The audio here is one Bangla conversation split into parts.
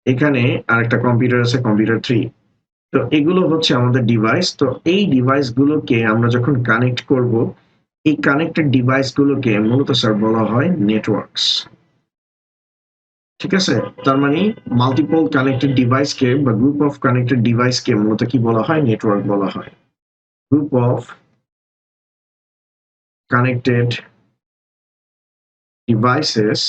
এখানে আরেকটা কম্পিউটার আছে, কম্পিউটার 3। তো এগুলো হচ্ছে আমাদের ডিভাইস। তো এই ডিভাইসগুলোকে আমরা যখন কানেক্ট করব, এই কানেক্টেড ডিভাইসগুলোকে মূলত স্যার বলা হয় নেটওয়ার্কস। ঠিক আছে? তার মানে মাল্টিপল কানেক্টেড ডিভাইসকে বা গ্রুপ অফ কানেক্টেড ডিভাইসকে মূলত কি বলা হয়? নেটওয়ার্ক বলা হয়। Group of connected devices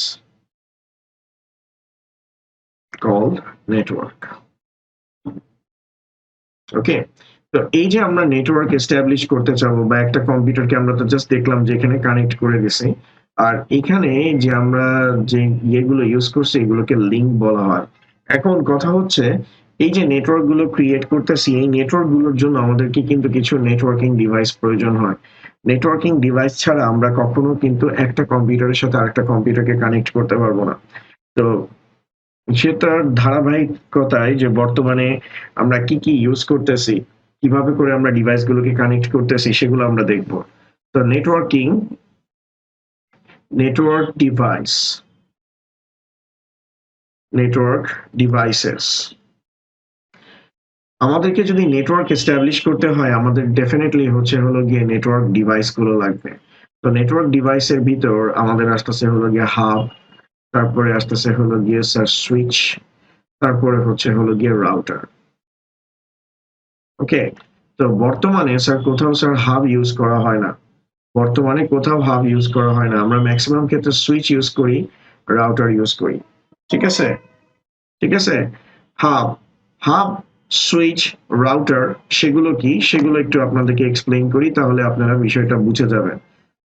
called network. ওকে, তো এই যে আমরা নেটওয়ার্ক এস্টাবলিশ করতে চাবো বা একটা কম্পিউটারকে আমরা তো জাস্ট দেখলাম যে এখানে কানেক্ট করে দিছি, আর এখানে যে আমরা যে ইয়েগুলো ইউজ করছি এগুলোকে লিঙ্ক বলা হয়। এখন কথা হচ্ছে এই যে নেটওয়ার্ক গুলো ক্রিয়েট করতেছি, এই নেটওয়ার্ক গুলোর জন্য আমাদেরকে কিন্তু কিছু নেটওয়ার্কিং ডিভাইস প্রয়োজন হয়। নেটওয়ার্কিং ডিভাইস ছাড়া আমরা কখনো কিন্তু একটা কম্পিউটারের সাথে আরেকটা কম্পিউটারকে কানেক্ট করতে পারবো না। তো সেটার ধারাবাহিকতায় যে বর্তমানে আমরা কি কি ইউজ করতেছি, কিভাবে করে আমরা ডিভাইসগুলোকে কানেক্ট করতেছি সেগুলো আমরা দেখব। তো নেটওয়ার্ক ডিভাইসেস, আমাদেরকে যদি নেটওয়ার্ক এস্টাবলিশ করতে হয় আমাদের ডেফিনেটলি হলো গিয়ে নেটওয়ার্ক ডিভাইস গুলো লাগবে। তো নেটওয়ার্ক ডিভাইসের ভিতর আমাদের আসতেছে হলো গিয়ে হাব, তারপরে আসতেছে হলো গিয়ে স্যার সুইচ, তারপরে হলো গিয়ে রাউটার। ওকে, তো বর্তমানে স্যার কোথাও স্যার হাব ইউজ করা হয় না। বর্তমানে কোথাও হাব ইউজ করা হয় না, আমরা ম্যাক্সিমাম ক্ষেত্রে সুইচ ইউজ করি, রাউটার ইউজ করি। ঠিক আছে, ঠিক আছে। হাব হাব সুইচ, রাউটার, সেগুলো কি, সেগুলো একটু আপনাদেরকে এক্সপ্লেইন করি, তাহলে আপনারা বিষয়টা বুঝে যাবেন।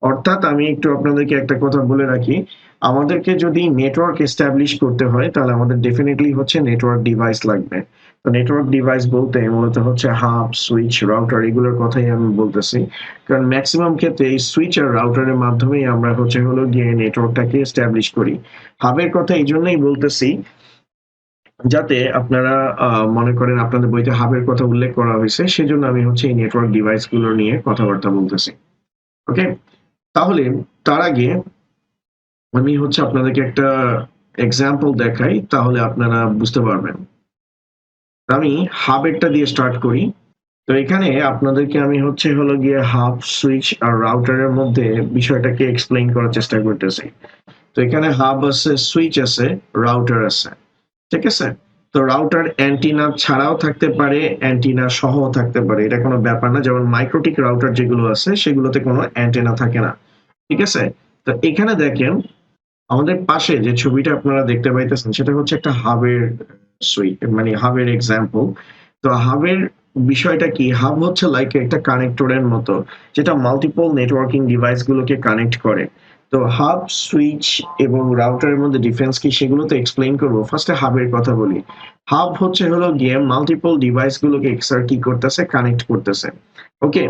অর্থাৎ আমি একটু আপনাদেরকে একটা কথা বলে রাখি, আমাদেরকে যদি নেটওয়ার্ক এস্টাবলিশ করতে হয় তাহলে আমাদের ডেফিনেটলি হচ্ছে নেটওয়ার্ক ডিভাইস লাগবে। তো নেটওয়ার্ক ডিভাইস বলতে মূলত হচ্ছে হাব, সুইচ, রাউটার, এগুলোর কথাই আমি বলতেছি। কারণ ম্যাক্সিমাম ক্ষেত্রে এই সুইচ আর রাউটারের মাধ্যমেই আমরা হলো গিয়ে নেটওয়ার্কটাকে এস্টাবলিশ করি। হাবের কথা এই জন্যই বলতেছি যাতে আপনারা মনে করেন আপনাদের বইতে হাবের কথা উল্লেখ করা হয়েছে, সেজন্য আমি হচ্ছে এই নেটওয়ার্ক ডিভাইস গুলো নিয়ে কথাবার্তা বলতেছি। ওকে, তাহলে তার আগে আমি হচ্ছে আপনাদেরকে একটা এক্সাম্পল দেখাই, তাহলে আপনারা বুঝতে পারবেন। আমি হাবেরটা দিয়ে স্টার্ট করি। তো এখানে আপনাদেরকে আমি হলো গিয়ে হাব, সুইচ আর রাউটারের মধ্যে বিষয়টাকে এক্সপ্লেইন করার চেষ্টা করতেছি। তো এখানে হাব আছে, সুইচ আছে, রাউটার আছে। ঠিক আছে, তো রাউটার অ্যান্টিনা ছাড়াও থাকতে পারে, অ্যান্টিনা সহ থাকতে পারে, এটা কোনো ব্যাপার না। যেমন মাইক্রোটিক রাউটার যেগুলো আছে সেগুলোতে কোনো অ্যান্টেনা থাকে না। ঠিক আছে, তো এখানে দেখেন আমাদের পাশে যে ছবিটা আপনারা দেখতে পাইতেছেন সেটা হচ্ছে একটা হাবের সুইট, মানে হাবের এক্সাম্পল। তো হাবের বিষয়টা কি, হাব হচ্ছে লাইক একটা কানেক্টরের মতো, যেটা মাল্টিপল নেটওয়ার্কিং ডিভাইস গুলোকে কানেক্ট করে। তো হাব, সুইচ এবং রাউটারের মধ্যে ডিফারেন্স কি সেগুলো তো এক্সপ্লেইন করবো। ফার্স্টে হাবের কথা বলি। হাব হলো গিয়ে মাল্টিপল ডিভাইস গুলোকে স্যার কি করতেছে, কানেক্ট করতেছে। ওকে,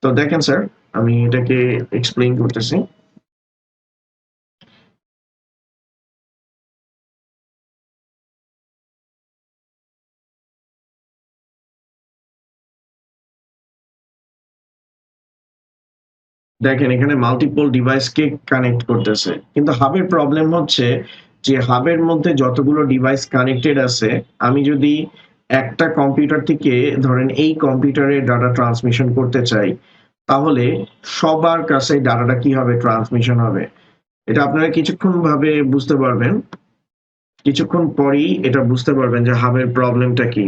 তো দেখেন স্যার আমি এটাকে এক্সপ্লেইন করতেছি। দেখেন এখানে মাল্টিপল ডিভাইসকে কানেক্ট করতেছে, কিন্তু হাবের প্রবলেম হচ্ছে যে হাবের মধ্যে যতগুলো ডিভাইস কানেক্টেড আছে, আমি যদি একটা কম্পিউটার থেকে ধরেন এই কম্পিউটারে ডাটা ট্রান্সমিশন করতে চাই, তাহলে সবার কাছে ডাটাটা কি হবে, ট্রান্সমিশন হবে। এটা আপনারা কিছুক্ষণ ভাবে বুঝতে পারবেন, কিছুক্ষণ পরেই এটা বুঝতে পারবেন যে হাবের প্রবলেমটা কি।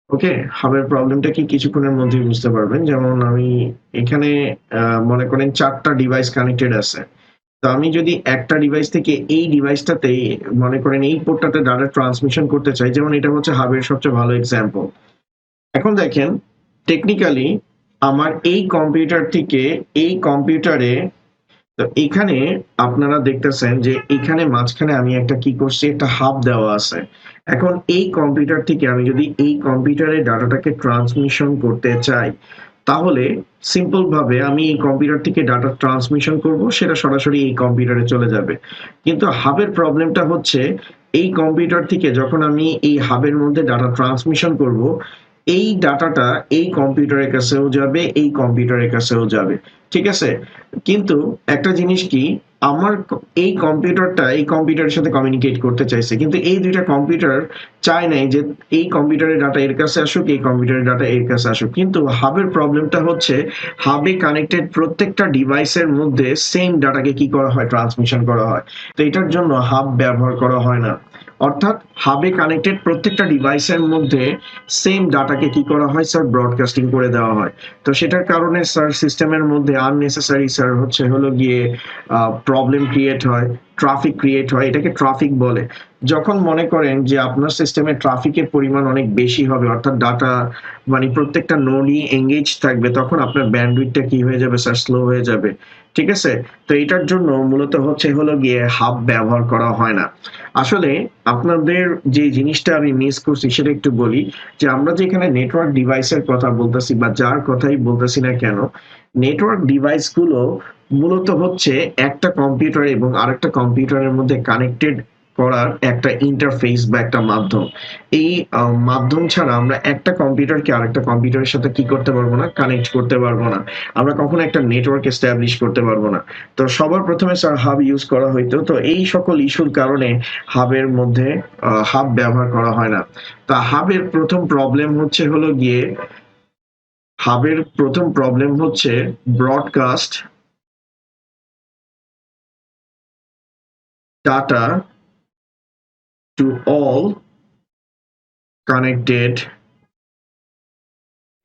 ওকে, হাবের প্রবলেমটা কি কিছুক্ষণের মধ্যেই বুঝতে পারবেন। যেমন আমি এখানে মনে করেন 4টা ডিভাইস কানেক্টেড আছে। তো আমি যদি একটা ডিভাইস থেকে এই ডিভাইসটাতে মনে করেন এই পোর্টটাতে ডাটা ট্রান্সমিশন করতে চাই, যেমন এটা হচ্ছে হাবের সবচেয়ে ভালো এক্সাম্পল। এখন দেখেন টেকনিক্যালি আমার এই কম্পিউটার থেকে এই কম্পিউটারে, তো এখানে আপনারা দেখতেছেন যে এখানে মাঝখানে আমি একটা কি করছি, একটা হাব দেওয়া আছে। এখন এই কম্পিউটার থেকে আমি যদি এই কম্পিউটারে ডাটাটাকে ট্রান্সমিশন করতে চাই, তাহলে সিম্পল ভাবে আমি এই কম্পিউটার থেকে ডাটা ট্রান্সমিশন করব, সেটা সরাসরি এই কম্পিউটারে চলে যাবে। কিন্তু হাবের প্রবলেমটা হচ্ছে এই কম্পিউটার থেকে যখন আমি এই হাবের মধ্যে ডাটা ট্রান্সমিশন করব, এই ডাটাটা এই কম্পিউটারের কাছেও যাবে, এই কম্পিউটারের কাছেও যাবে। ঠিক আছে, কিন্তু একটা জিনিস কি, আমার এই কম্পিউটারটা এই কম্পিউটারের সাথে কমিউনিকেট করতে চাইছে, কিন্তু এই দুইটা কম্পিউটার চায় নাই যে এই কম্পিউটারের ডাটা এর কাছে আসুক, এই কম্পিউটারের ডাটা এর কাছে আসুক। কিন্তু হাবের প্রবলেমটা হচ্ছে হাবে কানেক্টেড প্রত্যেকটা ডিভাইসের মধ্যে সেম ডাটাকে কি করা হয়, ট্রান্সমিশন করা হয়। তো এটার জন্য হাব ব্যবহার করা হয় না। অর্থাৎ হাবে কানেক্টেড প্রত্যেকটা ডিভাইসের মধ্যে সেম ডাটাকে কি করা হয় স্যার, ব্রডকাস্টিং করে দেওয়া হয়। তো সেটার কারণে স্যার সিস্টেমের মধ্যে আননেসেসারি স্যার হলো গিয়ে প্রবলেম ক্রিয়েট হয়, ট্রাফিক ক্রিয়েট হয়, এটাকে ট্রাফিক বলে। যখন মনে করেন যে আপনার সিস্টেমে ট্রাফিকের পরিমাণ অনেক বেশি হবে, অর্থাৎ ডাটা মানে প্রত্যেকটা নোডই এঙ্গেজ থাকবে, তখন আপনার ব্যান্ডউইথটা কি হয়ে যাবে স্যার, স্লো হয়ে যাবে। ঠিক আছে? তো এটার জন্য মূলত হলো গিয়ে হাব ব্যবহার করা হয় না। আসলে আপনাদের যে জিনিসটা আমি মিস করছি সেটা একটু বলি, যে আমরা যে এখানে নেটওয়ার্ক ডিভাইসের কথা বলতেছি বা যার কথাই বলতেছি না কেন, নেটওয়ার্ক ডিভাইস গুলো মূলত হচ্ছে একটা কম্পিউটার এবং আরেকটা কম্পিউটারের মধ্যে কানেক্টেড করার একটা ইন্টারফেস বা একটা মাধ্যম। এই মাধ্যম ছাড়া আমরা একটা কম্পিউটারকে আরেকটা কম্পিউটারের সাথে কি করতে পারবো না, কানেক্ট করতে পারবো না। আমরা কখনো একটা নেটওয়ার্ক এস্টাবলিশ করতে পারবো না। তো সবার প্রথমে স্যার হাব ইউজ করা হইতো, তো এই সকল ইস্যুর কারণে হাবের মধ্যে হাব ব্যবহার করা হয় না। তা হাবের প্রথম প্রবলেম হলো গিয়ে broadcast data to all connected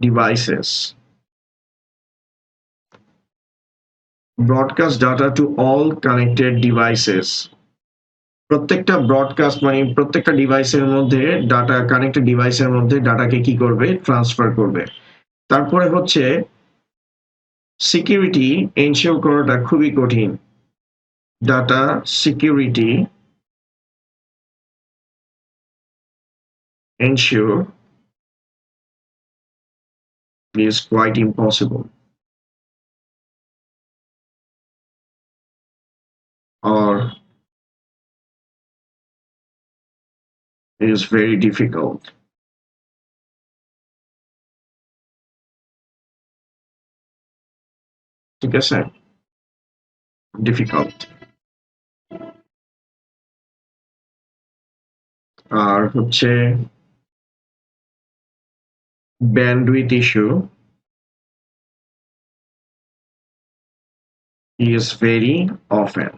devices. Broadcast data to all connected devices. প্রত্যেকটা ব্রডকাস্ট মানে প্রত্যেকটা ডিভাইসের মধ্যে ডাটা, কানেক্টেড ডিভাইসের মধ্যে ডাটাকে কি করবে, ট্রান্সফার করবে। তারপরে হচ্ছে সিকিউরিটি এনশিওর করাটা খুবই কঠিন। Data security ensure is quite impossible or is very difficult. ঠিক আছে, ডিফিকাল্ট। আর হচ্ছে bandwidth issue is very often.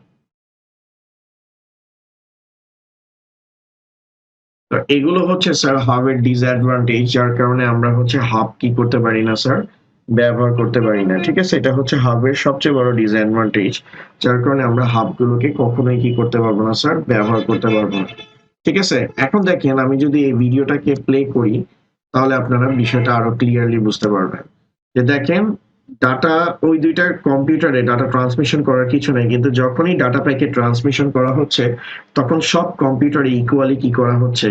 তো এগুলো হচ্ছে স্যার হাবের ডিসঅ্যাডভান্টেজ, যার কারণে আমরা হচ্ছে হাব কি করতে পারি না স্যার, ব্যবহার করতে পারি না। ঠিক আছে, এটা হচ্ছে হাবের সবচেয়ে বড় ডিসঅ্যাডভান্টেজ, যার কারণে আমরা হাবগুলোকে কখনোই কি করতে পারবো না স্যার, ব্যবহার করতে পারবো না। ঠিক আছে, এখন দেখেন আমি যদি এই ভিডিওটাকে প্লে করি তাহলে আপনারা বিষয়টা আরো ক্লিয়ারলি বুঝতে পারবেন। যে দেখেন, ডাটা ওই দুইটা কম্পিউটারে ডাটা ট্রান্সমিশন করার কিছু নাই, কিন্তু যখনই ডাটা প্যাকেট ট্রান্সমিশন করা হচ্ছে তখন সব কম্পিউটারে ইকুয়ালি কি করা হচ্ছে,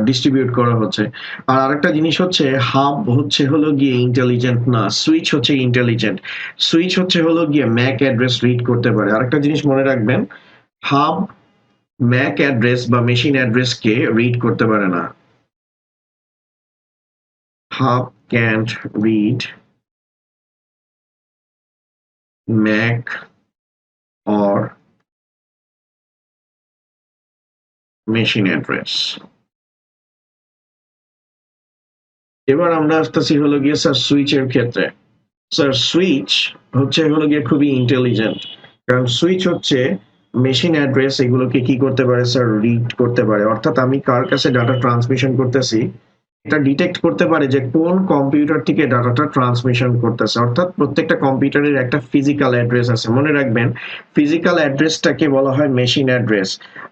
ডিস্ট্রিবিউট করা হচ্ছে। আর আরেকটা জিনিস হচ্ছে, হাব হলো গিয়ে ইন্টেলিজেন্ট না, সুইচ হচ্ছে ইন্টেলিজেন্ট। সুইচ হলো গিয়ে ম্যাক অ্যাড্রেস রিড করতে পারে। আরেকটা জিনিস মনে রাখবেন, হাব ম্যাক অ্যাড্রেস বা মেশিন অ্যাড্রেসকে রিড করতে পারে না। Hub can't read Mac or machine address. এবার আমরা আসতেছি হলো গিয়ে স্যার সুইচের ক্ষেত্রে। স্যার সুইচ হলো গিয়ে খুবই ইন্টেলিজেন্ট, কারণ সুইচ হচ্ছে মেশিন অ্যাড্রেস এগুলোকে কি করতে পারে স্যার, রিড করতে পারে। অর্থাৎ আমি কার কাছে ডাটা ট্রান্সমিশন করতেছি এটা ডিটেক্ট করতে পারে যে কোন কম্পিউটার থেকে ডাটাটা ট্রান্সমিশন করতেছে। অর্থাৎ প্রত্যেকটা কম্পিউটারের একটা ফিজিক্যাল অ্যাড্রেস আছে, মনে রাখবেন। ফিজিক্যাল অ্যাড্রেসটাকে বলা হয় মেশিন অ্যাড্রেস,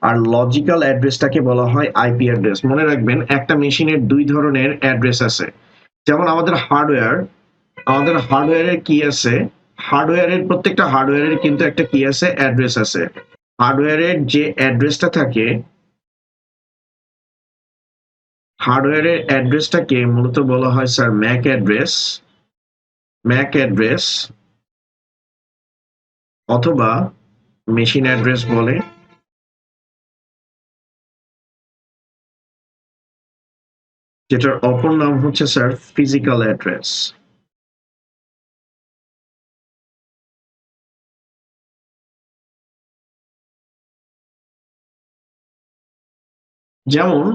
আর লজিক্যাল অ্যাড্রেসটাকে বলা হয় আইপি অ্যাড্রেস। মনে রাখবেন, একটা মেশিনের দুই ধরনের অ্যাড্রেস আছে। যেমন আমাদের হার্ডওয়্যারের কি আছে, হার্ডওয়্যারের প্রত্যেকটা হার্ডওয়্যারের কিন্তু একটা কি আছে, অ্যাড্রেস আছে। হার্ডওয়্যারের যে অ্যাড্রেসটা থাকে, হার্ডওয়্যারের অ্যাড্রেসটাকে মূলত বলা হয় স্যার ম্যাক অ্যাড্রেস অথবা মেশিন অ্যাড্রেস বলে, যেটার অপর নাম হচ্ছে স্যার ফিজিক্যাল অ্যাড্রেস। যেমন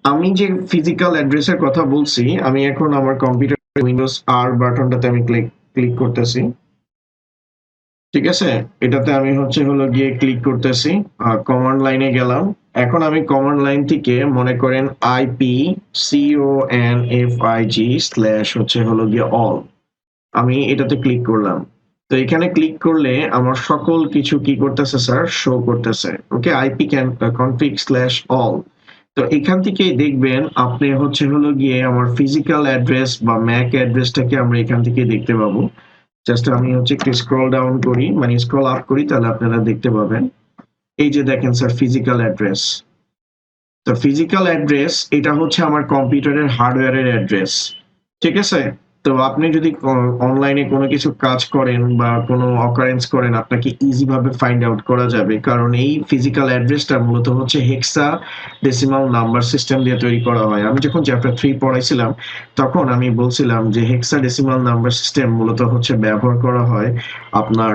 আমি যে ফিজিক্যাল অ্যাড্রেসের কথা বলছি, আমি এখন আমার কম্পিউটার উইন্ডোজ আর বাটনটাতে আমি ক্লিক করতেছি। ঠিক আছে, এটাতে আমি গিয়ে ক্লিক করতেছি, কমান্ড লাইনে গেলাম। এখন আমি কমান্ড লাইন থেকে মনে করেন IP/CONFIG/ অল, আমি এটাতে ক্লিক করলাম। তো এখানে ক্লিক করলে আমার সকল কিছু কি করতেছে স্যার, শো করতেছে। ওকে, IP config/all। তো এখান থেকেই দেখবেন আপনি গিয়ে আমার ফিজিক্যাল অ্যাড্রেস বা ম্যাক অ্যাড্রেসটাকে আমরা এখান থেকে দেখতে পাবো। জাস্ট আমি একটু স্ক্রল ডাউন করি, মানে স্ক্রল আপ করি, তাহলে আপনারা দেখতে পাবেন। এই যে দেখেন স্যার, ফিজিক্যাল অ্যাড্রেস। তো ফিজিক্যাল অ্যাড্রেস এটা হচ্ছে আমার কম্পিউটারের হার্ডওয়্যারের অ্যাড্রেস। ঠিক আছে, তো আপনি যদি অনলাইনে কোনো কিছু কাজ করেন বা কোনো অকারেন্স করেন, আপনাকে ইজি ভাবে ফাইন্ড আউট করা যাবে, কারণ এই ফিজিক্যাল অ্যাড্রেসটা মূলত হেক্সা ডেসিমাল নাম্বার সিস্টেম দিয়ে তৈরি করা হয়। আমি যখন চ্যাপ্টার 3 পড়াইছিলাম, তখন আমি বলছিলাম যে হেক্সা ডেসিমাল নাম্বার সিস্টেম মূলত ব্যবহার করা হয় আপনার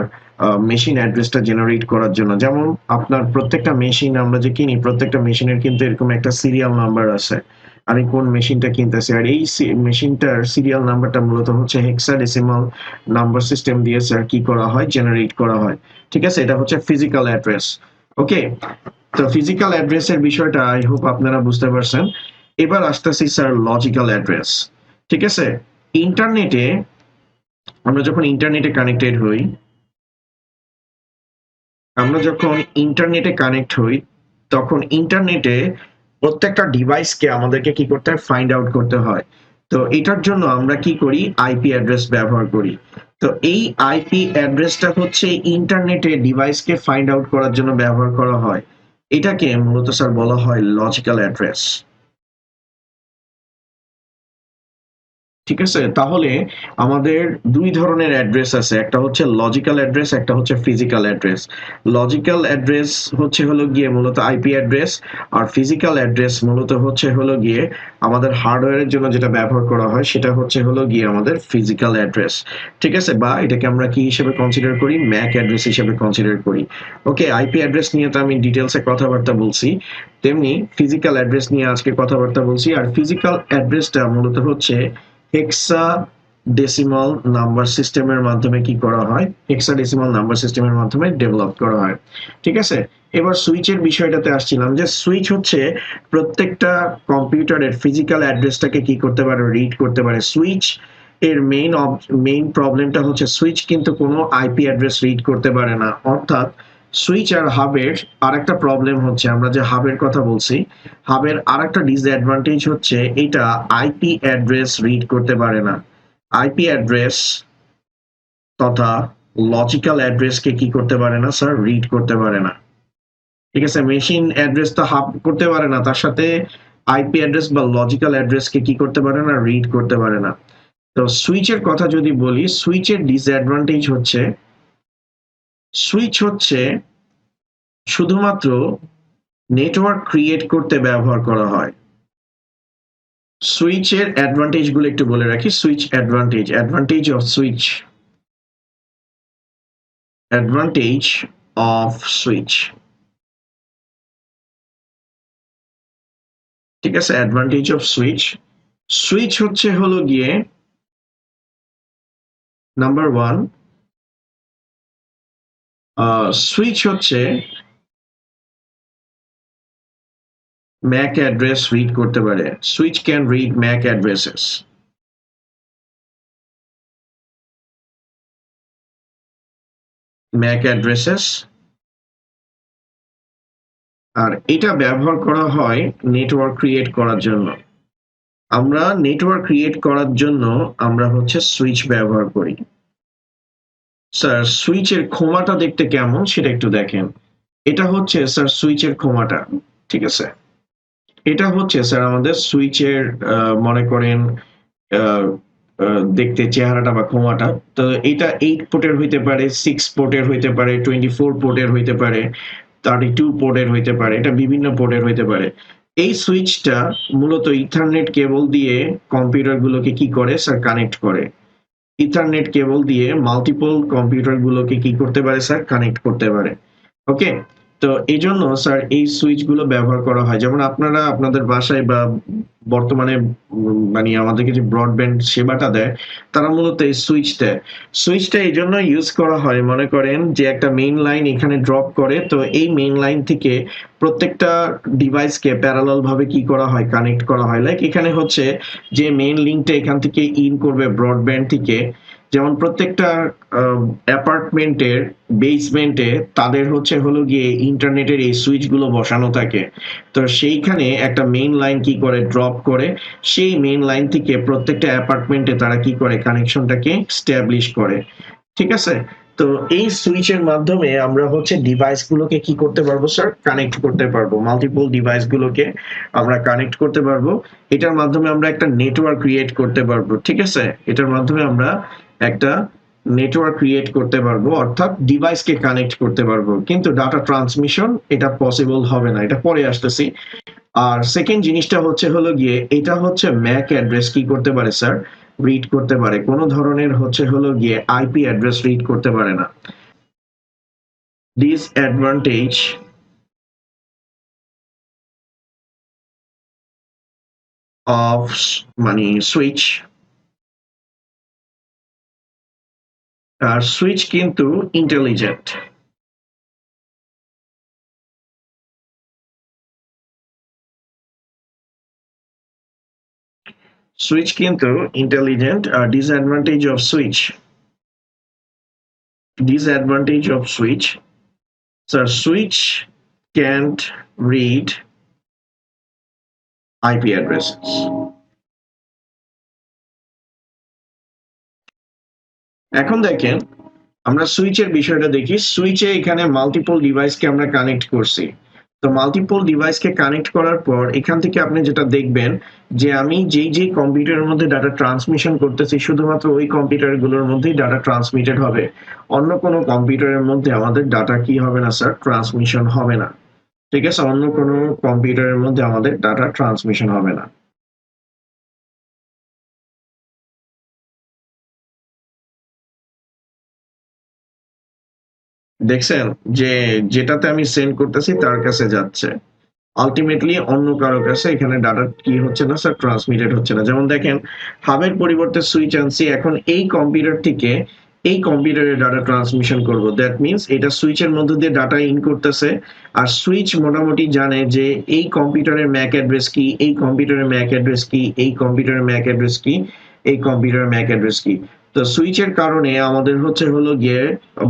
মেশিন অ্যাড্রেসটা জেনারেট করার জন্য। যেমন আপনার প্রত্যেকটা মেশিন আমরা যে কিনি, প্রত্যেকটা মেশিনের কিন্তু এরকম একটা সিরিয়াল নাম্বার আছে, আমি কোন মেশিনটা কিনতেছি, আর এই মেশিনটার সিরিয়াল নাম্বারটা মূলত হেক্সাডেসিমাল নাম্বার সিস্টেম দিয়ে স্যার কি করা হয়, জেনারেট করা হয়। ঠিক আছে, এটা ফিজিক্যাল অ্যাড্রেস। ওকে, তো ফিজিক্যাল অ্যাড্রেসের বিষয়টা আই হোপ আপনারা বুঝতে পারছেন। এবার আসতেছি স্যার লজিক্যাল অ্যাড্রেস। ঠিক আছে, ইন্টারনেটে আমরা যখন ইন্টারনেটে কানেক্টেড হই, আমরা যখন ইন্টারনেটে কানেক্ট হই, তখন ইন্টারনেটে প্রত্যেকটা ডিভাইসকে আমাদেরকে কি করতে হয়, ফাইন্ড আউট করতে হয়। তো এটার জন্য আমরা কি করি, আইপি অ্যাড্রেস ব্যবহার করি। তো এই আইপি অ্যাড্রেসটা ইন্টারনেটে ডিভাইসকে ফাইন্ড আউট করার জন্য ব্যবহার করা হয়। এটাকে মূলত স্যার বলা হয় লজিক্যাল অ্যাড্রেস। ঠিক আছে, তাহলে আমাদের দুই ধরনের অ্যাড্রেস আছে, একটা লজিক্যাল অ্যাড্রেস, একটা ফিজিক্যাল অ্যাড্রেস। লজিক্যাল অ্যাড্রেস গিয়ে মূলত আইপি অ্যাড্রেস, আর ফিজিক্যাল অ্যাড্রেস মূলত গিয়ে আমাদের হার্ডওয়্যারের জন্য যেটা ব্যবহার করা হয়, সেটা গিয়ে আমাদের ফিজিক্যাল অ্যাড্রেস। ঠিক আছে, বা এটাকে আমরা কি হিসেবে কনসিডার করি, ম্যাক অ্যাড্রেস হিসেবে কনসিডার করি। ওকে, আইপি অ্যাড্রেস নিয়ে তো আমি ডিটেলসে কথাবার্তা বলছি, তেমনি ফিজিক্যাল অ্যাড্রেস নিয়ে আজকে কথাবার্তা বলছি। আর ফিজিক্যাল অ্যাড্রেসটা মূলত হেক্সাডেসিমাল নাম্বার সিস্টেমের মাধ্যমে কি করা হয়, হেক্সাডেসিমাল নাম্বার সিস্টেমের মাধ্যমে ডেভেলপ করা হয়। ঠিক আছে, এবার সুইচের বিষয়টাতে আসছিলাম, যে সুইচ প্রত্যেকটা কম্পিউটারের ফিজিক্যাল অ্যাড্রেসটাকে কি করতে পারে, রিড করতে পারে। সুইচ এর মেইন প্রবলেমটা সুইচ কিন্তু কোনো আইপি অ্যাড্রেস রিড করতে পারে না। অর্থাৎ সুইচ আর হাবের আরেকটা প্রবলেম আমরা যে হাবের কথা বলছি, হাবের আরেকটা ডিসঅ্যাডভান্টেজ এটা আইপি অ্যাড্রেস রিড করতে পারে না। আইপি অ্যাড্রেস তথা লজিক্যাল অ্যাড্রেসকে কি করতে পারে না স্যার, রিড করতে পারে না। ঠিক আছে, মেশিন অ্যাড্রেস তো হাব করতে পারে না, তার সাথে আইপি অ্যাড্রেস বা লজিক্যাল অ্যাড্রেসকে কি করতে পারে না, রিড করতে পারে না। তো সুইচের কথা যদি বলি, সুইচের ডিসঅ্যাডভান্টেজ সুইচ শুধুমাত্র নেটওয়ার্ক ক্রিয়েট করতে ব্যবহার করা হয়। সুইচের অ্যাডভান্টেজ গুলো একটু বলে রাখি। Switch advantage of switch. ঠিক আছে, অ্যাডভান্টেজ অফ সুইচ। সুইচ হলো গিয়ে number 1, switch MAC address read করতে পারে। Switch can read MAC addresses. MAC addresses, আর এটা ব্যবহার করা হয় নেটওয়ার্ক ক্রিয়েট করার জন্য। আমরা নেটওয়ার্ক ক্রিয়েট করার জন্য আমরা সুইচ ব্যবহার করি। স্যার সুইচের খোমাটা দেখতে কেমন সেটা একটু দেখেন। এটা স্যার সুইচের খোমাটা। ঠিক আছে, এটা স্যার আমাদের সুইচের মনে করেন দেখতে চেহারাটা বা খোমাটা। তো এটা 8 পোর্টের হইতে পারে, 6 পোর্টের হইতে পারে, 24 পোর্টের হইতে পারে, 32 পোর্টের হইতে পারে, এটা বিভিন্ন পোর্টের হইতে পারে। এই সুইচটা মূলত ইথারনেট কেবল দিয়ে কম্পিউটার গুলোকে কি করে স্যার, কানেক্ট করে। ইথারনেট কেবল দিয়ে মাল্টিপল কম্পিউটার গুলোকে কি করতে পারে স্যার, কানেক্ট করতে পারে। ওকে, তো এই জন্য স্যার এই সুইচগুলো ব্যবহার করা হয়। যেমন আপনারা আপনাদের বাসায় বা বর্তমানে মানে আমাদেরকে যে ব্রডব্যান্ড সেবাটা দেয়, তারা মূলত এই সুইচ দেয়। সুইচটা এই জন্য ইউজ করা হয়, মনে করেন যে একটা মেইন লাইন এখানে ড্রপ করে, তো এই মেইন লাইন থেকে প্রত্যেকটা ডিভাইসকে প্যারালাল ভাবে কি করা হয়, কানেক্ট করা হয়। লাইক এখানে হচ্ছে যে মেইন লিঙ্কটা এখান থেকে ইন করবে ব্রডব্যান্ড থেকে, যেমন প্রত্যেকটা অ্যাপার্টমেন্টের বেসমেন্টে তাদের হচ্ছে হলো গিয়ে ইন্টারনেটের এই সুইচগুলো বসানো থাকে। তো সেইখানে একটা মেইন লাইন কি করে ড্রপ করে, সেই মেইন লাইন থেকে প্রত্যেকটা অ্যাপার্টমেন্টে তারা কি করে কানেকশনটাকে স্ট্যাবলিশ করে। ঠিক আছে? তো এই সুইচের মাধ্যমে আমরা হচ্ছে ডিভাইসগুলোকে কি করতে পারবো স্যার, কানেক্ট করতে পারবো। মাল্টিপল ডিভাইসগুলোকে আমরা কানেক্ট করতে পারবো। এটার মাধ্যমে আমরা একটা নেটওয়ার্ক ক্রিয়েট করতে পারবো। ঠিক আছে? এটার মাধ্যমে আমরা একটা নেটওয়ার্ক ক্রিয়েট করতে পারবো, অর্থাৎ ডিভাইসকে কানেক্ট করতে পারবো। কিন্তু ডাটা ট্রান্সমিশন এটা পসিবল হবে না, এটা পরে আসতেছি। আর সেকেন্ড জিনিসটা হচ্ছে হলো গিয়ে এটা হচ্ছে ম্যাক অ্যাড্রেস কি করতে পারে স্যার, রিড করতে পারে। কোন ধরনের হচ্ছে হলো গিয়ে আইপি অ্যাড্রেস রিড করতে পারে না। ডিসঅ্যাডভান্টেজ অফ মানে সুইচ, আর সুইচ কিন্তু ইন্টেলিজেন্ট। সুইচ কিন্তু ইন্টেলিজেন্ট। আর disadvantage of switch, disadvantage of switch, so switch can't read IP addresses. এখন দেখেন আমরা সুইচের বিষয়টা দেখি। সুইচে এখানে মাল্টিপল ডিভাইসকে আমরা কানেক্ট করছি। তো মাল্টিপল ডিভাইসকে কানেক্ট করার পর এখান থেকে আপনি যেটা দেখবেন যে আমি যেই কম্পিউটারের মধ্যে ডাটা ট্রান্সমিশন করতেছি শুধুমাত্র ওই কম্পিউটারগুলোর মধ্যেই ডাটা ট্রান্সমিটেড হবে। অন্য কোনো কম্পিউটারের মধ্যে আমাদের ডাটা কি হবে না স্যার, ট্রান্সমিশন হবে না। ঠিক আছে? অন্য কোনো কম্পিউটারের মধ্যে আমাদের ডাটা ট্রান্সমিশন হবে না। দেখছেন যে যেটাতে আমি সেন্ড করতেছি তার কাছে যাচ্ছে, আলটিমেটলি অন্য কারো কাছে এখানে ডাটা কি হচ্ছে না স্যার, ট্রান্সমিটেড হচ্ছে না। যেমন দেখেন হাবের পরিবর্তে সুইচ আনছি, এখন এই কম্পিউটার থেকে এই কম্পিউটারে ডাটা ট্রান্সমিশন করব। দ্যাট মিনস এটা সুইচের মধ্যে দিয়ে ডাটা ইন করতেছে, আর সুইচ মোটামুটি জানে যে এই কম্পিউটারের ম্যাক অ্যাড্রেস কি, এই কম্পিউটারের ম্যাক অ্যাড্রেস কি, এই কম্পিউটারের ম্যাক অ্যাড্রেস কি, এই কম্পিউটারের ম্যাক অ্যাড্রেস কি। তো সুইচের কারণে আমাদের হচ্ছে হলো গিয়ে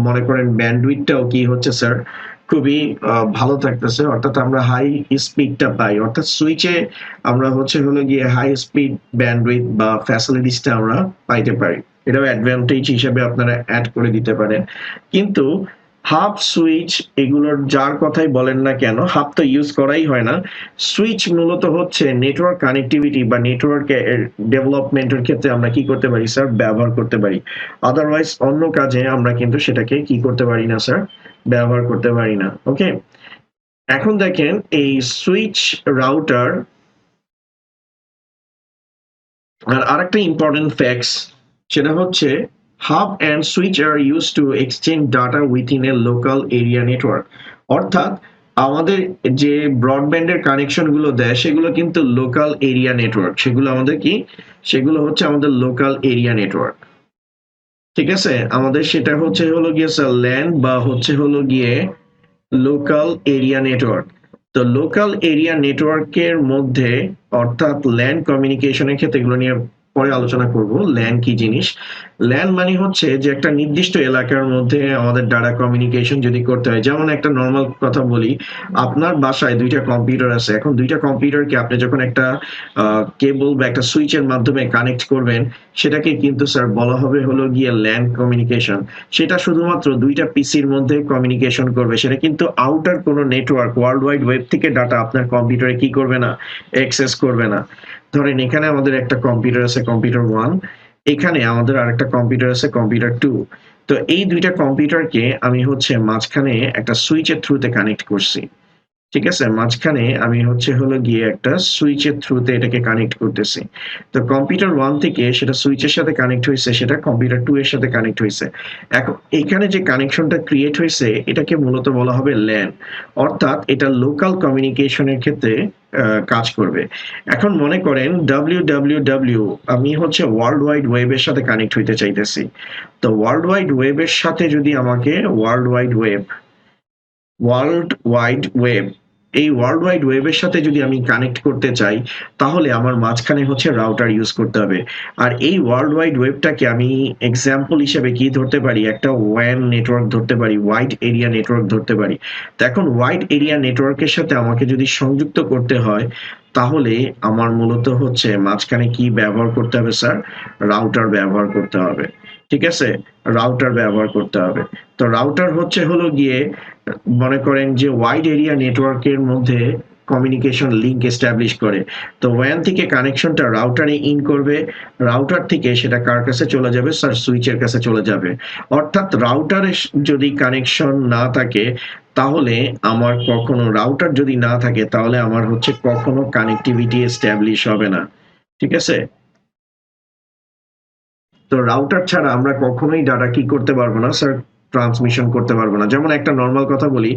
মনে করেন ব্যান্ডউইথটাও কি হচ্ছে স্যার, খুবই ভালো থাকতেছে, অর্থাৎ আমরা হাই স্পিডটা পাই। অর্থাৎ সুইচে আমরা হচ্ছে হলো গিয়ে হাই স্পিড ব্যান্ডউইথ বা ফ্যাসিলিটিসটা আমরা পাইতে পারি। এটাও অ্যাডভান্টেজ হিসেবে আপনারা অ্যাড করে দিতে পারেন। কিন্তু হাব সুইচ এগুলোর যার কথাই বলেন না কেন, হাব তো ইউজ করাই হয় না। সুইচ মূলত হচ্ছে নেটওয়ার্ক কানেক্টিভিটি বা নেটওয়ার্ক ডেভেলপমেন্টের ক্ষেত্রে আমরা কি করতে পারি স্যার, ব্যবহার করতে পারি। আদারওয়াইজ অন্য কাজে আমরা কিন্তু সেটাকে কি করতে পারি না স্যার, ব্যবহার করতে পারি না। ওকে, এখন দেখেন এই সুইচ রাউটার আর আরেকটা ইম্পর্টেন্ট ফ্যাক্টস, সেটা হচ্ছে hub and switch are use to exchange data within a local area network. অর্থাৎ আমাদের যে ব্রডব্যান্ডের কানেকশন গুলো দেয় সেগুলো কিন্তু লোকাল এরিয়া নেটওয়ার্ক, সেগুলো আমাদের কি, সেগুলো হচ্ছে আমাদের লোকাল এরিয়া নেটওয়ার্ক। ঠিক আছে? আমাদের সেটা হচ্ছে হলো গিয়ে স্যার ল্যান বা হচ্ছে হলো গিয়ে লোকাল এরিয়া নেটওয়ার্ক। তো লোকাল এরিয়া নেটওয়ার্কের মধ্যে অর্থাৎ ল্যান কমিউনিকেশনের ক্ষেত্রে এগুলো নিয়ে পরে আলোচনা করব। ল্যান কি জিনিস? ল্যান মানে হচ্ছে যে একটা নির্দিষ্ট এলাকার মধ্যে আমাদের ডাটা কমিউনিকেশন যদি করতে হয়, যেমন একটা নর্মাল কথা বলি, আপনার বাসায় দুইটা কম্পিউটার আছে। এখন দুইটা কম্পিউটারকে আপনি যখন একটা কেবল বা একটা সুইচের মাধ্যমে কানেক্ট করবেন, সেটাকে কিন্তু স্যার বলা হবে হলো গিয়ে ল্যান কমিউনিকেশন। সেটা শুধুমাত্র দুইটা পিসির মধ্যে কমিউনিকেশন করবে, সেটা কিন্তু আউটার কোনো নেটওয়ার্ক ওয়ার্ল্ড ওয়াইড ওয়েব থেকে ডাটা আপনার কম্পিউটারে কি করবে না, অ্যাক্সেস করবে না। ধরেন এখানে আমাদের একটা কম্পিউটার আছে, কম্পিউটার 1, এখানে আমাদের আরেকটা কম্পিউটার আছে, কম্পিউটার 2। তো এই দুইটা কম্পিউটারকে আমি হচ্ছে মাঝখানে একটা সুইচের থ্রুতে কানেক্ট করছি। ঠিক আছে, মাঝখানে আমি হচ্ছে হলো গিয়ে একটা সুইচের থ্রুতে এটাকে কানেক্ট করতেছি। তো কম্পিউটার 1 থেকে সেটা সুইচের সাথে কানেক্ট হয়েছে, সেটা কম্পিউটার 2 এর সাথে কানেক্ট হয়েছে। এখন এখানে যে কানেকশনটা ক্রিয়েট হয়েছে এটাকে মূলত বলা হবে ল্যান, অর্থাৎ এটা লোকাল কমিউনিকেশনের ক্ষেত্রে কাজ করবে। এখন মনে করেন www, আমি হচ্ছে ওয়ার্ল্ড ওয়াইড ওয়েবের সাথে কানেক্ট হইতে চাইতেছি। তো ওয়ার্ল্ড ওয়াইড ওয়েবের সাথে যদি আমাকে ওয়ার্ল্ড ওয়াইড ওয়েব এই ওয়ার্ল্ড ওয়াইড ওয়েবের সাথে যদি আমি কানেক্ট করতে চাই, তাহলে আমার মাঝখানে হচ্ছে রাউটার ইউজ করতে হবে। আর এই ওয়ার্ল্ড ওয়াইড ওয়েবটাকে আমি এক্সাম্পল হিসেবে কি ধরতে পারি, একটা ওয়ান নেটওয়ার্ক ধরতে পারি, ওয়াইড এরিয়া নেটওয়ার্ক ধরতে পারি। তো এখন ওয়াইড এরিয়া নেটওয়ার্কের সাথে আমাকে যদি সংযুক্ত করতে হয়, তাহলে আমার মূলত হচ্ছে মাঝখানে কি ব্যবহার করতে হবে স্যার? রাউটার ব্যবহার করতে হবে। ঠিক আছে, রাউটার ব্যবহার করতে হবে। তো রাউটার হচ্ছে হলো গিয়ে মনে করেন যে ওয়াইড এরিয়া নেটওয়ার্কের মধ্যে কমিউনিকেশন লিংক এস্টাবলিশ করে। তো ওয়ান থেকে কানেকশনটা রাউটারে ইন করবে, রাউটার থেকে সেটা কার কাছে চলে যাবে স্যার? সুইচের কাছে চলে যাবে। অর্থাৎ রাউটারে যদি কানেকশন না থাকে, তাহলে আমার কখনো রাউটার যদি না থাকে তাহলে আমার হচ্ছে কখনো কানেক্টিভিটি এস্টাবলিশ হবে না। ঠিক আছে, তো রাউটার ছাড়া আমরা কখনোই ডাটা কি করতে পারবো না স্যার? ট্রান্সমিশন করতে পারবো না। যেমন একটা নর্মাল কথা বলি,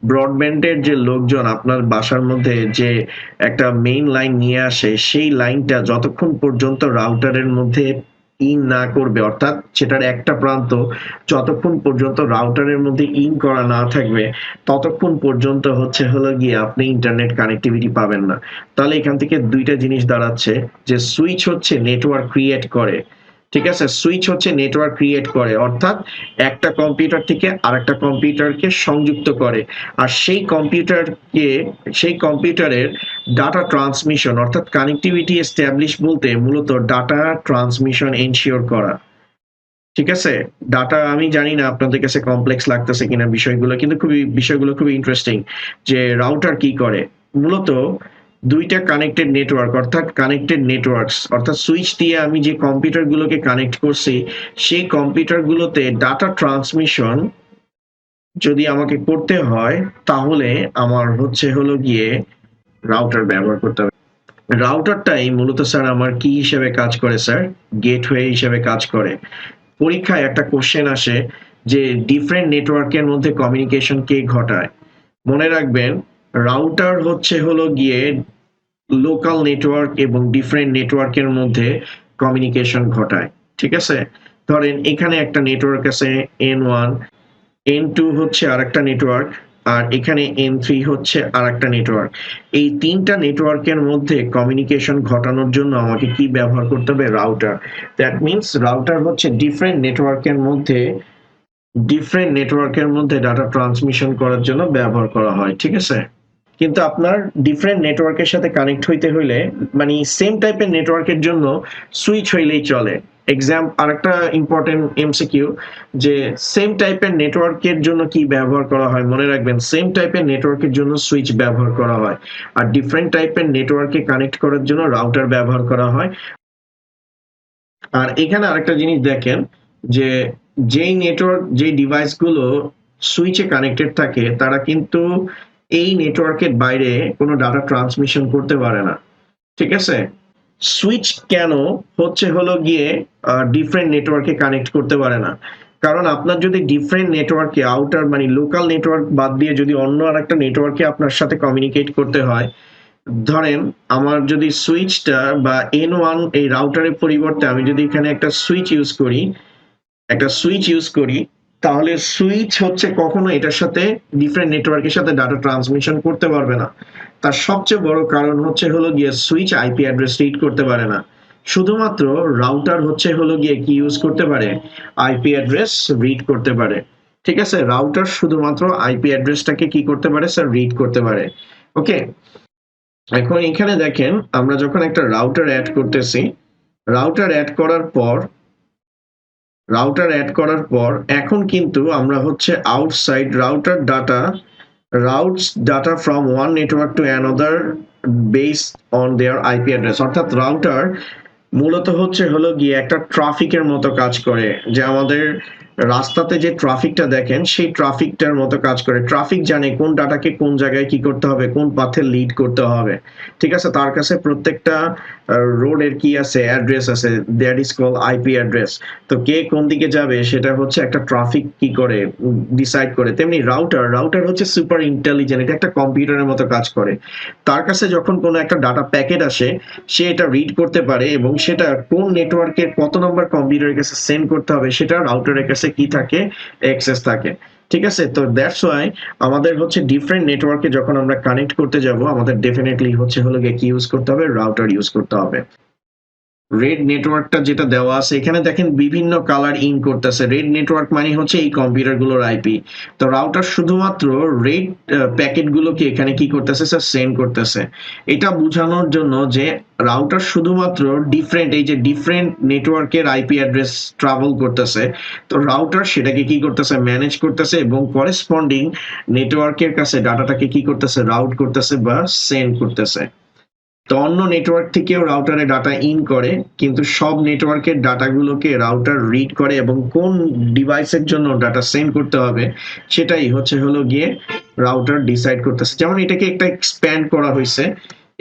ব্রডব্যান্ডের যে লোকজন আপনার বাসার মধ্যে যে একটা মেইন লাইন নিয়ে আসে, সেই লাইনটা যতক্ষণ পর্যন্ত রাউটারের মধ্যে ইন না করবে, অর্থাৎ সেটার একটা প্রান্ত যতক্ষণ পর্যন্ত রাউটারের মধ্যে ইন করা না থাকবে, ততক্ষণ পর্যন্ত হচ্ছে হলো গিয়ে আপনি ইন্টারনেট কানেক্টিভিটি পাবেন না। তাহলে এখান থেকে দুইটা জিনিস দাঁড়াচ্ছে যে সুইচ হচ্ছে নেটওয়ার্ক ক্রিয়েট করে। ঠিক আছে, সুইচ হচ্ছে নেটওয়ার্ক ক্রিয়েট করে, অর্থাৎ একটা কম্পিউটার থেকে আরেকটা কম্পিউটারকে সংযুক্ত করে। আর সেই কম্পিউটারের ডাটা ট্রান্সমিশন অর্থাৎ কানেক্টিভিটি এস্টাবলিশ বলতে মূলত ডাটা ট্রান্সমিশন এনশিওর করা। ঠিক আছে, ডাটা আমি জানি না আপনাদের কাছে কমপ্লেক্স লাগতেছে কিনা বিষয়গুলো, কিন্তু বিষয়গুলো খুবই ইন্টারেস্টিং। যে রাউটার কি করে, মূলত দুইটা কানেক্টেড নেটওয়ার্ক অর্থাৎ কানেক্টেড নেটওয়ার্কস অর্থাৎ সুইচ দিয়ে আমি যে কম্পিউটারগুলোকে কানেক্ট করছি, সেই কম্পিউটারগুলোতে ডাটা ট্রান্সমিশন যদি আমাকে করতে হয়, তাহলে আমার হচ্ছে হলো গিয়ে রাউটার ব্যবহার করতে হবে। রাউটারটাই মূলত স্যার আমার কি হিসেবে কাজ করে স্যার? গেটওয়ে হিসেবে কাজ করে। পরীক্ষায় একটা কোশ্চেন আসে যে ডিফারেন্ট নেটওয়ার্কের মধ্যে কমিউনিকেশন কে ঘটায়? মনে রাখবেন, রাউটার হচ্ছে হলো গিয়ে লোকাল নেটওয়ার্ক এবং ডিফারেন্ট নেটওয়ার্কের মধ্যে কমিউনিকেশন ঘটায়। ঠিক আছে, ধরেন এখানে একটা নেটওয়ার্ক আছে N1, N2 হচ্ছে আরেকটা নেটওয়ার্ক, আর এখানে N3 হচ্ছে আরেকটা নেটওয়ার্ক। এই তিনটা নেটওয়ার্কের মধ্যে কমিউনিকেশন ঘটানোর জন্য আমাকে কি ব্যবহার করতে হবে? রাউটার। দ্যাট মিন্স রাউটার হচ্ছে ডিফারেন্ট নেটওয়ার্কের মধ্যে ডাটা ট্রান্সমিশন করার জন্য ব্যবহার করা হয়। ঠিক আছে, কিন্তু আপনার ডিফারেন্ট নেটওয়ার্কের সাথে কানেক্ট হইতে হইলে মানে সেম টাইপের নেটওয়ার্কের জন্য সুইচ হইলেই চলে। আরেকটা ইম্পর্টেন্ট এমসিকিউ, যে সেম টাইপের নেটওয়ার্কের জন্য কি ব্যবহার করা হয়? মনে রাখবেন, সেম টাইপের নেটওয়ার্কের জন্য সুইচ ব্যবহার করা হয়, আর ডিফারেন্ট টাইপের নেটওয়ার্কে কানেক্ট করার জন্য রাউটার ব্যবহার করা হয়। আর এখানে আরেকটা জিনিস দেখেন, যে যেই ডিভাইসগুলো সুইচে কানেক্টেড থাকে তারা কিন্তু এই নেটওয়ার্কের বাইরে কোনো ডাটা ট্রান্সমিশন করতে পারে না। ঠিক আছে, সুইচ কেন হচ্ছে হলো গিয়ে ডিফারেন্ট নেটওয়ার্কে কানেক্ট করতে পারে না? কারণ আপনার যদি ডিফারেন্ট নেটওয়ার্কে আউটার মানে লোকাল নেটওয়ার্ক বাদ দিয়ে যদি অন্য আরেকটা নেটওয়ার্কে আপনার সাথে কমিউনিকেট করতে হয়, ধরেন আমার যদি সুইচটা বা N1 এই রাউটারের পরিবর্তে আমি যদি এখানে একটা সুইচ ইউজ করি, তাহলে সুইচ হচ্ছে কখনো এটার সাথে ডিফারেন্ট নেটওয়ার্কের সাথে ডাটা ট্রান্সমিশন করতে পারবে না। তার সবচেয়ে বড় কারণ হচ্ছে হলো গিয়ে সুইচ আইপি অ্যাড্রেস রিড করতে পারে না। শুধুমাত্র রাউটার হচ্ছে হলো গিয়ে কি ইউজ করতে পারে? আইপি অ্যাড্রেস রিড করতে পারে। ঠিক আছে, রাউটার শুধুমাত্র আইপি অ্যাড্রেসটাকে কি করতে পারে স্যার? রিড করতে পারে। ওকে, এখন এখানে দেখেন, আমরা যখন একটা রাউটার অ্যাড করতেছি, রাউটার অ্যাড করার পর এখন কিন্তু আমরা হচ্ছে outside routes data from one network to another based on their IP address, অর্থাৎ রাউটার মূলত হচ্ছে হলো গিয়ে একটা ট্রাফিকের মতো কাজ করে, যে আমাদের রাস্তাতে যে ট্রাফিকটা দেখেন সেই ট্রাফিকটার মতো কাজ করে। ট্রাফিক জানে কোন ডাটাকে কোন জায়গায় কি করতে হবে, কোন পাথে লিড করতে হবে। ঠিক আছে, তার কাছে প্রত্যেকটা রোডের কি আছে, অ্যাড্রেস আছে, that is call IP address. তো কে কোন দিকে যাবে সেটা হচ্ছে একটা ট্রাফিক কি করে ডিসাইড করে। তেমনি রাউটার হচ্ছে সুপার ইন্টেলিজেন্ট, এটা একটা কম্পিউটারের মতো কাজ করে। তার কাছে যখন কোনো একটা ডাটা প্যাকেট আসে সে এটা রিড করতে পারে এবং সেটা কোন নেটওয়ার্কের কত নম্বর কম্পিউটারের কাছে সেন্ড করতে হবে সেটা রাউটারের কাছে কি থাকে, অ্যাক্সেস থাকে। ঠিক আছে, তো দ্যাটস ওয়াই আমাদের হচ্ছে ডিফারেন্ট নেটওয়ার্কে যখন আমরা কানেক্ট করতে যাব আমাদের ডেফিনেটলি হচ্ছে হলো গিয়ে কি ইউজ করতে হবে, রাউটার ইউজ করতে হবে। রেড নেটওয়ার্কটা যেটা দেওয়া আছে এখানে দেখেন বিভিন্ন কালার ইন করতেছে। রেড নেটওয়ার্ক মানে হচ্ছে এই কম্পিউটারগুলোর আইপি। তো রাউটার শুধুমাত্র রেড প্যাকেটগুলোকে এখানে কি করতেছে স্যার, সেন্ড করতেছে। এটা বোঝানোর জন্য যে রাউটার শুধুমাত্র এই যে ডিফারেন্ট নেটওয়ার্কের আইপি অ্যাড্রেস ট্রাভেল করতেছে, তো রাউটার সেটাকে কি করতেছে, ম্যানেজ করতেছে এবং করেসপন্ডিং নেটওয়ার্কের কাছে ডাটাটাকে কি করতেছে, রাউট করতেছে বা সেন্ড করতেছে। তো অন্য নেটওয়ার্ক থেকেও রাউটারে ডাটা ইন করে, কিন্তু সব নেটওয়ার্কের ডাটাগুলোকে রাউটার রিড করে এবং কোন ডিভাইসের জন্য ডাটা সেন্ড করতে হবে সেটাই হচ্ছে হলো গিয়ে রাউটার ডিসাইড করতেছে। যেমন এটাকে একটা এক্সপ্যান্ড করা হয়েছে।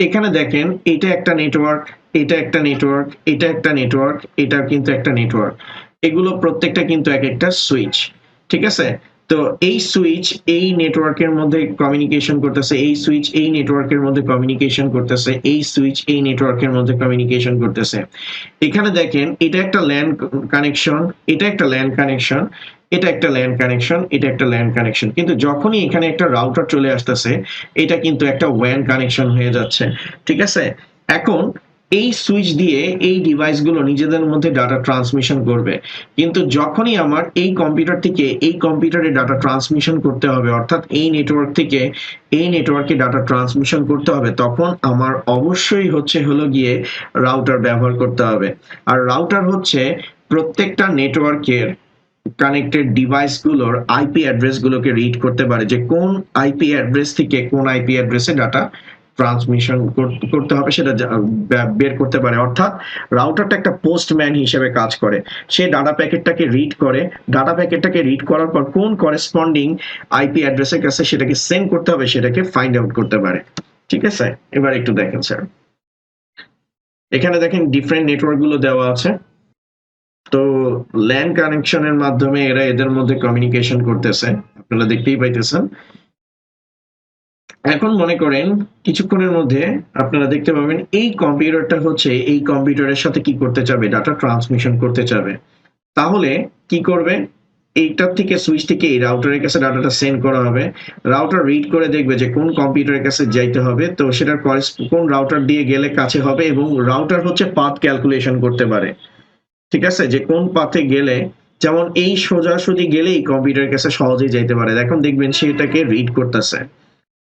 এখানে দেখেন এটা একটা নেটওয়ার্ক, এটা একটা নেটওয়ার্ক, এটা একটা নেটওয়ার্ক, এটা কিন্তু একটা নেটওয়ার্ক। এগুলো প্রত্যেকটা কিন্তু এক একটা সুইচ। ঠিক আছে, তো এই সুইচ এই নেটওয়ার্কের মধ্যে কমিউনিকেশন করতেছে, এই সুইচ এই নেটওয়ার্কের মধ্যে কমিউনিকেশন করতেছে, এই সুইচ এই নেটওয়ার্কের মধ্যে কমিউনিকেশন করতেছে। এখানে দেখেন এটা একটা ল্যান কানেকশন, এটা একটা ল্যান কানেকশন, এটা একটা ল্যান কানেকশন, এটা একটা ল্যান কানেকশন, কিন্তু যখনই এখানে একটা রাউটার চলে আসতেছে এটা কিন্তু একটা ওয়্যান কানেকশন হয়ে যাচ্ছে। ঠিক আছে, এখন এই সুইচ দিয়ে এই ডিভাইসগুলো নিজেদের মধ্যে ডাটা ট্রান্সমিশন করবে, কিন্তু যখনই আমার এই কম্পিউটার থেকে এই কম্পিউটারে ডাটা ট্রান্সমিশন করতে হবে, অর্থাৎ এই নেটওয়ার্ক থেকে এই নেটওয়ার্কে ডাটা ট্রান্সমিশন করতে হবে, তখন আমার অবশ্যই হচ্ছে হলো গিয়ে রাউটার ব্যবহার করতে হবে। আর রাউটার হচ্ছে প্রত্যেকটা নেটওয়ার্কের কানেক্টেড ডিভাইসগুলোর আইপি অ্যাড্রেসগুলোকে রিড করতে পারে, যে কোন আইপি অ্যাড্রেস থেকে কোন আইপি অ্যাড্রেসে ডাটা ট্রান্সমিশন করতে হবে সেটা বের করতে পারে। অর্থাৎ রাউটারটা একটা পোস্টম্যান হিসেবে কাজ করে। সে ডাটা প্যাকেটটাকে রিড করে, ডাটা প্যাকেটটাকে রিড করার পর কোন করেসপন্ডিং আইপি অ্যাড্রেসের কাছে সেটাকে সেন্ড করতে হবে সেটাকে ফাইন্ড আউট করতে পারে। ঠিক আছে, এবার একটু দেখেন স্যার, এখানে দেখেন ডিফারেন্ট নেটওয়ার্ক গুলো দেওয়া আছে। তো ল্যান কানেকশনের মাধ্যমে এরা এদের মধ্যে কমিউনিকেশন করতেছে, আপনারা দেখতেই পাইতেছেন। এখন মনে করেন কিছুক্ষণের মধ্যে আপনারা দেখতে পাবেন এই কম্পিউটারটা হচ্ছে এই কম্পিউটারের সাথে কি করতে চাবে, ডাটা ট্রান্সমিশন করতে চাবে। তাহলে কি করবে, এইটার থেকে সুইচ থেকে এই রাউটারের কাছে ডাটাটা সেন্ড করা হবে। রাউটার রিড করে দেখবে যে কোন কম্পিউটারের কাছে যাইতে হবে, তো সেটার কোন রাউটার দিয়ে গেলে কাছে হবে, এবং রাউটার হচ্ছে পাথ ক্যালকুলেশন করতে পারে। ঠিক আছে, যে কোন পাথে গেলে, যেমন এই সোজাসুজি গেলেই কম্পিউটারের কাছে সহজেই যাইতে পারে। এখন দেখবেন সেটাকে রিড করতেছে।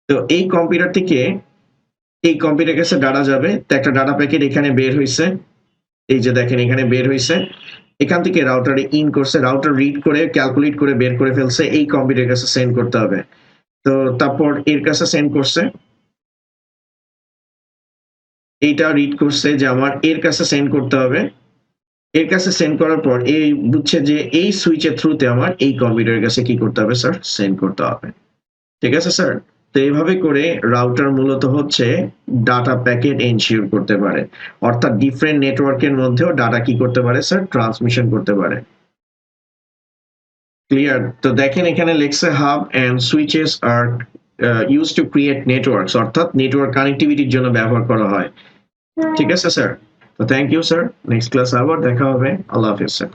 তো এই কম্পিউটার থেকে এই কম্পিউটার কাছে ডাটা যাবে, তো একটা ডাটা প্যাকেট এখানে বের হয়েছে, এই যে দেখেন এখানে বের হয়েছে, এখান থেকে রাউটারে ইন করছে, রাউটার রিড করে ক্যালকুলেট করে বের করে ফেলছে, এই কম্পিউটার কাছে সেন্ড করতে হবে। তো তারপর এর কাছে সেন্ড করছে, এইটা রিড করছে যে আমার এর কাছে সেন্ড করতে হবে। এর কাছে সেন্ড করার পর এই বুঝছে যে এই সুইচের থ্রুতে আমার এই কম্পিউটারের কাছে কি করতে হবে স্যার, সেন্ড করতে হবে। ঠিক আছে স্যার, তো এইভাবে করে রাউটার মূলত হচ্ছে ডাটা প্যাকেট এনশিওর করতে পারে, অর্থাৎ ডিফারেন্ট নেটওয়ার্কের মধ্যেও ডাটা কি করতে পারে স্যার, ট্রান্সমিশন করতে পারে। ক্লিয়ার? তো দেখেন এখানে লেখছে hub and switches are use to create networks, অর্থাৎ নেটওয়ার্ক কানেক্টিভিটির জন্য ব্যবহার করা হয়। ঠিক আছে স্যার, তো thank you sir, next class আবার দেখা হবে। আল্লাহ হাফেজ স্যার।